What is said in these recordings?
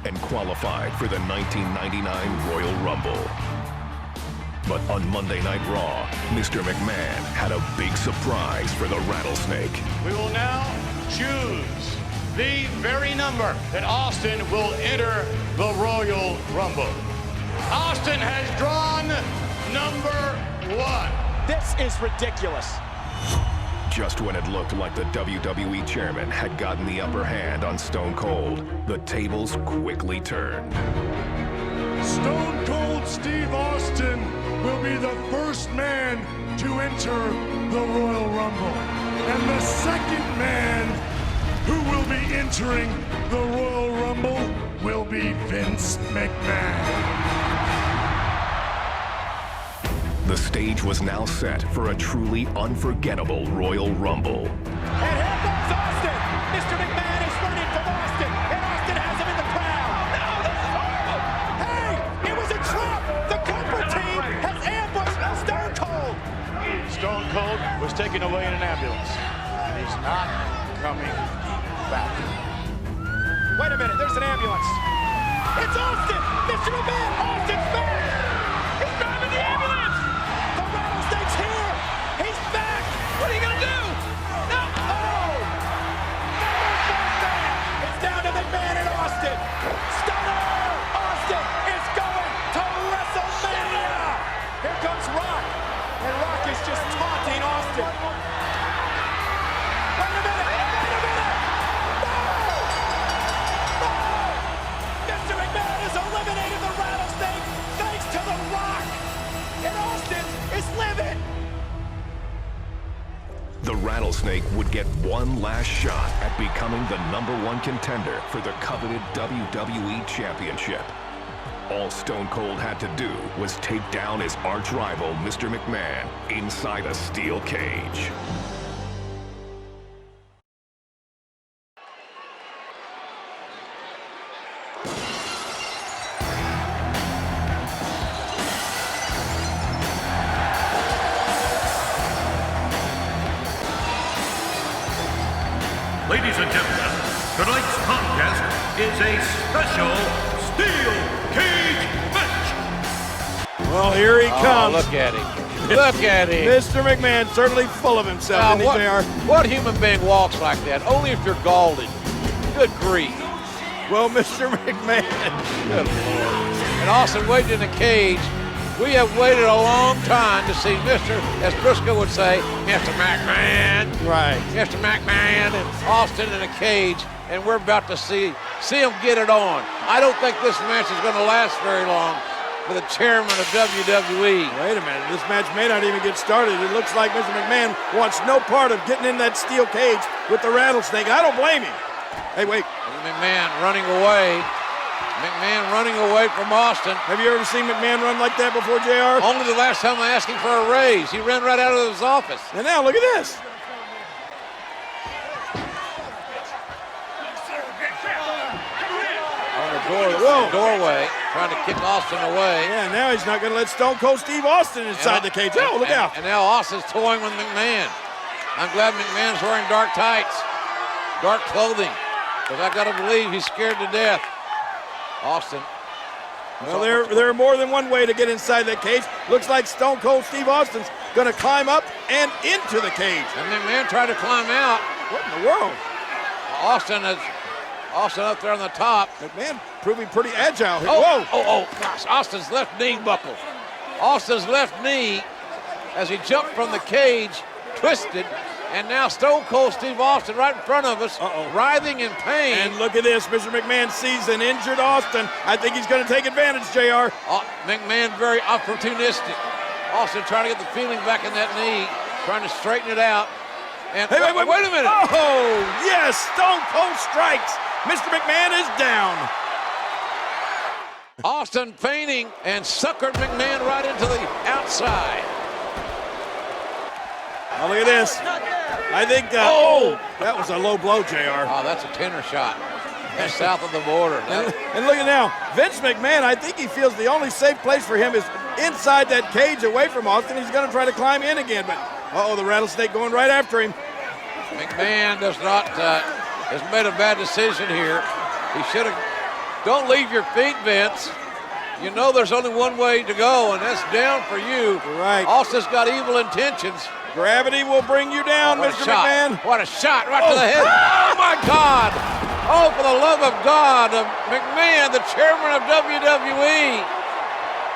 and qualified for the 1999 Royal Rumble. But on Monday Night Raw, Mr. McMahon had a big surprise for the Rattlesnake. We will now choose the very number that Austin will enter the Royal Rumble. Austin has drawn number 1. This is ridiculous. Just when it looked like the WWE chairman had gotten the upper hand on Stone Cold, the tables quickly turned. Stone Cold Steve Austin will be the first man to enter the Royal Rumble. And the second man who will be entering the Royal Rumble will be Vince McMahon. The stage was now set for a truly unforgettable Royal Rumble. And here comes Austin. Mr. McMahon is running from Austin, and Austin has him in the crowd. No, this is horrible. Hey, it was a trap. The Cooper team has ambushed Stone Cold. Stone Cold was taken away in an ambulance. He's not coming back. Wait a minute, there's an ambulance. It's Austin. Mr. McMahon, Austin's back. He's driving the ambulance. The Rattlesnake's here. He's back. What are you going to do? No. Oh. It's down to McMahon and Austin. Stunner. Austin is going to WrestleMania. Here comes Rock. And Rock is just taunting Austin. Wait a minute. Wait a minute. No. Mr. McMahon has eliminated the Rattlesnake thanks to The Rock. And Austin is living. The Rattlesnake would get one last shot at becoming the #1 contender for the coveted WWE Championship. All Stone Cold had to do was take down his arch-rival, Mr. McMahon, inside a steel cage. Ladies and gentlemen, tonight's contest is a special steel cage match. Well, here he comes. Look at him. Look at him. Mr. McMahon, certainly full of himself, isn't he, JR? What human being walks like that? Only if you're Galding. Good grief. Well, Mr. McMahon. Good Lord. And Austin waited in the cage. We have waited a long time to see Mr., as Briscoe would say, Mr. McMahon. Right. Mr. McMahon and Austin in a cage, and we're about to see him get it on. I don't think this match is going to last very long for the chairman of WWE. Wait a minute. This match may not even get started. It looks like Mr. McMahon wants no part of getting in that steel cage with the Rattlesnake. I don't blame him. Hey, wait. McMahon running away. McMahon running away from Austin. Have you ever seen McMahon run like that before, JR? Only the last time I asked him for a raise. He ran right out of his office. And now, look at this. On the doorway, trying to kick Austin away. Yeah, now he's not going to let Stone Cold Steve Austin inside the cage. Oh, look out. And now Austin's toying with McMahon. I'm glad McMahon's wearing dark tights, dark clothing, because I got to believe he's scared to death. Austin. Well, there are more than one way to get inside that cage. Looks like Stone Cold Steve Austin's going to climb up and into the cage. And McMahon tried to climb out. What in the world? Austin up there on the top. McMahon proving pretty agile. Oh, gosh, Austin's left knee buckled. Austin's left knee, as he jumped from the cage, twisted. And now Stone Cold Steve Austin right in front of us, writhing in pain. And look at this, Mr. McMahon sees an injured Austin. I think he's going to take advantage, JR. McMahon very opportunistic. Austin trying to get the feeling back in that knee, trying to straighten it out. And hey, wait a minute. Oh, yes, Stone Cold strikes. Mr. McMahon is down. Austin feigning and suckered McMahon right into the outside. Oh, look at this. I think, that was a low blow, JR. Oh, that's a tenor shot. That's south of the border. And look at now, Vince McMahon, I think he feels the only safe place for him is inside that cage away from Austin. He's going to try to climb in again, but, the Rattlesnake going right after him. McMahon has made a bad decision here. He should have Don't leave your feet, Vince. You know there's only one way to go, and that's down for you. You're right. Austin's got evil intentions. Gravity will bring you down, Mr. McMahon. What a shot right to the head. Oh, my God. Oh, for the love of God. McMahon, the chairman of WWE,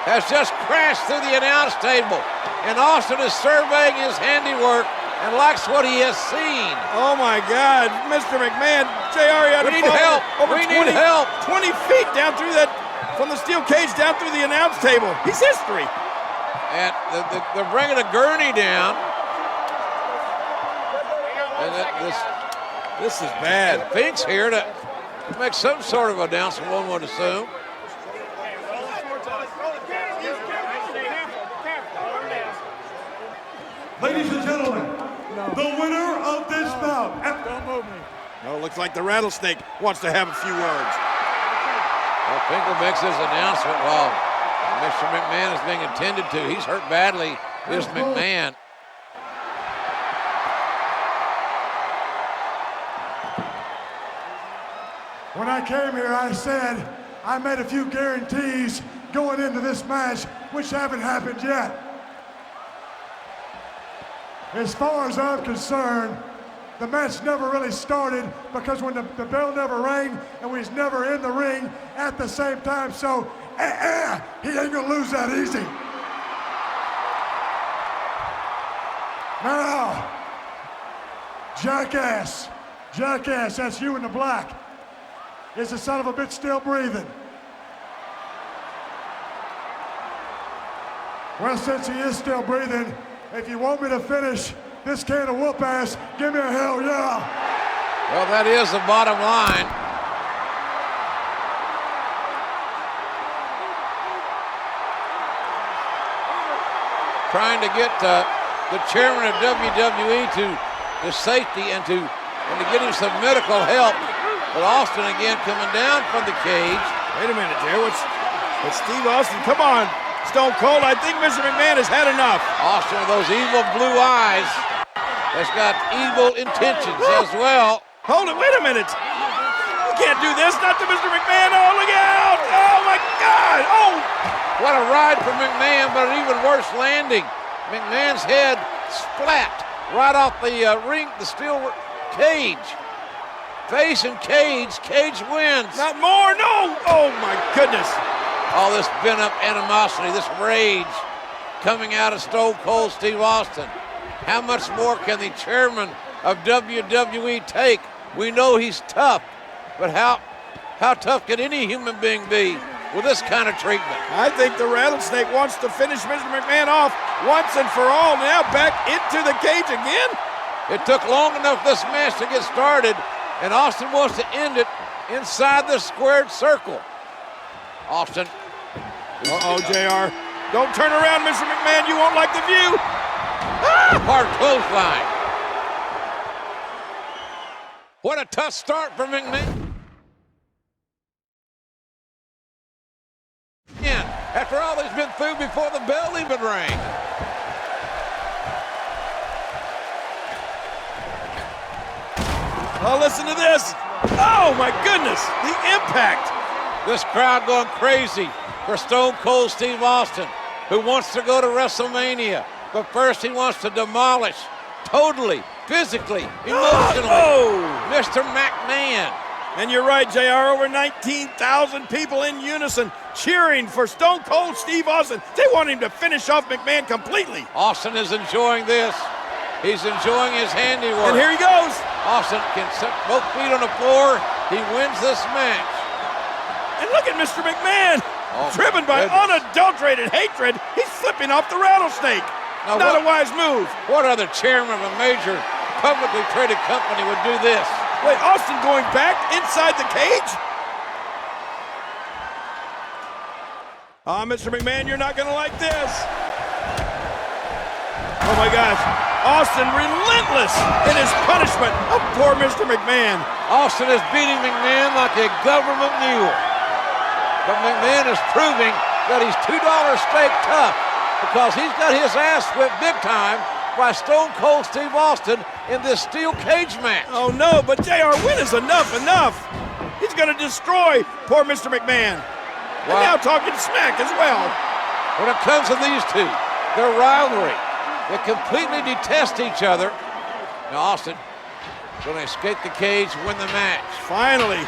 has just crashed through the announce table. And Austin is surveying his handiwork and likes what he has seen. Oh, my God. Mr. McMahon, JR, you had We to need fall help. over We 20, need help. 20 feet down through that, from the steel cage down through the announce table. He's history. And they're bringing a gurney down. And This is bad. Fink's here to make some sort of announcement, one would assume. Ladies and gentlemen, the winner of this bout. Don't move me. No, it looks like the Rattlesnake wants to have a few words. Well, Finkel makes his announcement while Mr. McMahon is being attended to. He's hurt badly, is McMahon. When I came here, I said I made a few guarantees going into this match, which haven't happened yet. As far as I'm concerned, the match never really started because when the bell never rang and we was never in the ring at the same time, so he ain't gonna lose that easy. Now, jackass, that's you in the black. Is the son of a bitch still breathing? Well, since he is still breathing, if you want me to finish this can of whoop ass, give me a hell yeah. Well, that is the bottom line. Trying to get the chairman of WWE to safety and to get him some medical help. But Austin again coming down from the cage. Wait a minute, Jerry. What's Steve Austin? Come on, Stone Cold. I think Mr. McMahon has had enough. Austin with those evil blue eyes has got evil intentions as well. Hold it. Wait a minute. You can't do this. Not to Mr. McMahon. Oh, look out. Oh, my God. Oh. What a ride for McMahon, but an even worse landing. McMahon's head splat right off the ring, the steel cage. Face and cage. Cage wins. Not more. No. Oh, my goodness. All this pent-up animosity, this rage coming out of Stone Cold Steve Austin. How much more can the chairman of WWE take? We know he's tough, but how tough can any human being be with this kind of treatment? I think the Rattlesnake wants to finish Mr. McMahon off once and for all. Now back into the cage again. It took long enough this match to get started, and Austin wants to end it inside the squared circle. Austin. Uh-oh, JR. Don't turn around, Mr. McMahon. You won't like the view. Hard clothesline. What a tough start for McMahon. After all he's been through before the bell even rang. Oh, listen to this. Oh, my goodness. The impact. This crowd going crazy for Stone Cold Steve Austin, who wants to go to WrestleMania. But first he wants to demolish, totally, physically, emotionally, Mr. McMahon. And you're right, JR, over 19,000 people in unison cheering for Stone Cold Steve Austin. They want him to finish off McMahon completely. Austin is enjoying this. He's enjoying his handiwork. And here he goes. Austin can set both feet on the floor. He wins this match. And look at Mr. McMahon. Driven by unadulterated hatred, he's flipping off the Rattlesnake. Now Not a wise move. What other chairman of a major publicly traded company would do this? Wait, Austin going back inside the cage? Mr. McMahon, you're not going to like this. Oh, my gosh. Austin relentless in his punishment of poor Mr. McMahon. Austin is beating McMahon like a government mule. But McMahon is proving that he's $2 steak tough because he's got his ass whipped big time by Stone Cold Steve Austin in this steel cage match. Oh, no, but JR, when is enough? He's He's going to destroy poor Mr. McMahon. And now talking smack as well. When it comes to these two, their rivalry, they completely detest each other. Now Austin going to escape the cage, win the match. Finally,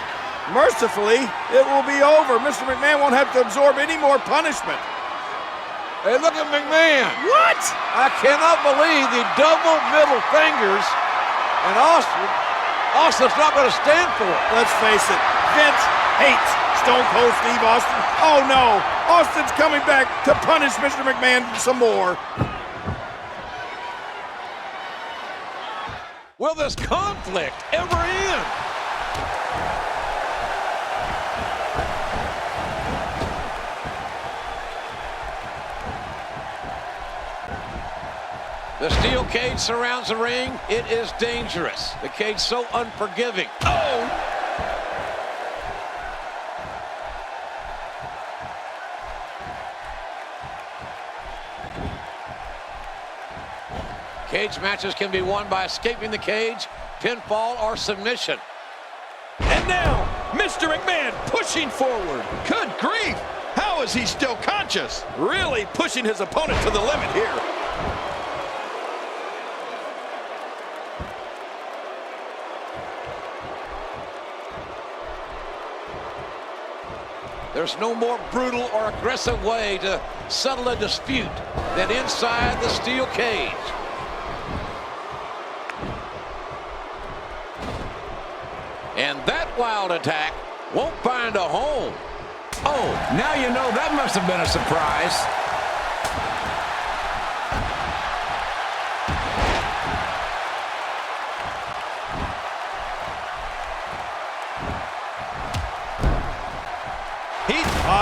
mercifully, it will be over. Mr. McMahon won't have to absorb any more punishment. Hey, look at McMahon. What? I cannot believe the double middle fingers, and Austin's not going to stand for it. Let's face it, Vince hates Stone Cold Steve Austin. Oh no, Austin's coming back to punish Mr. McMahon some more. Will this conflict ever end? The steel cage surrounds the ring. It is dangerous. The cage so unforgiving. Oh! Cage matches can be won by escaping the cage, pinfall, or submission. And now, Mr. McMahon pushing forward. Good grief! How is he still conscious? Really pushing his opponent to the limit here. There's no more brutal or aggressive way to settle a dispute than inside the steel cage. And that wild attack won't find a home. Oh, now you know that must have been a surprise.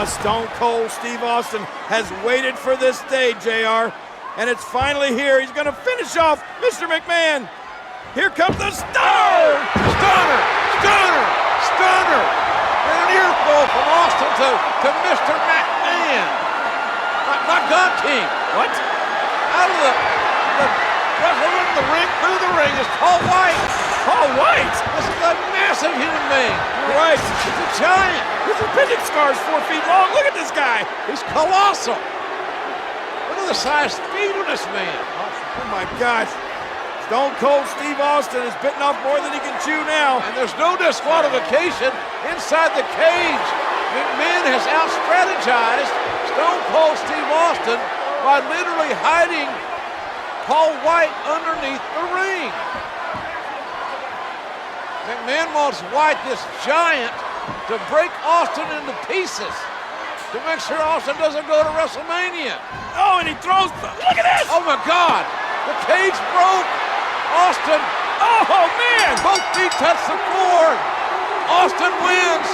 Stone Cold Steve Austin has waited for this day, JR, and it's finally here. He's going to finish off Mr. McMahon. Here comes the stunner! Stunner! Stunner! Stunner! And an earful from Austin to Mr. McMahon. Not God King. What? Out of the wrestler in the ring, through the ring is Paul White. Paul White? This is a massive human being. You're right. He's a giant. His appendix scar is 4 feet long. Look at this guy. He's colossal. Look at the size speed of this man. Oh my gosh. Stone Cold Steve Austin is bitten off more than he can chew now. And there's no disqualification inside the cage. McMahon has out-strategized Stone Cold Steve Austin by literally hiding Paul White underneath the ring. McMahon wants White, this giant, to break Austin into pieces to make sure Austin doesn't go to WrestleMania. Oh, and he throws, look at this! Oh my God, the cage broke. Austin, oh man! Both feet touch the floor. Austin wins.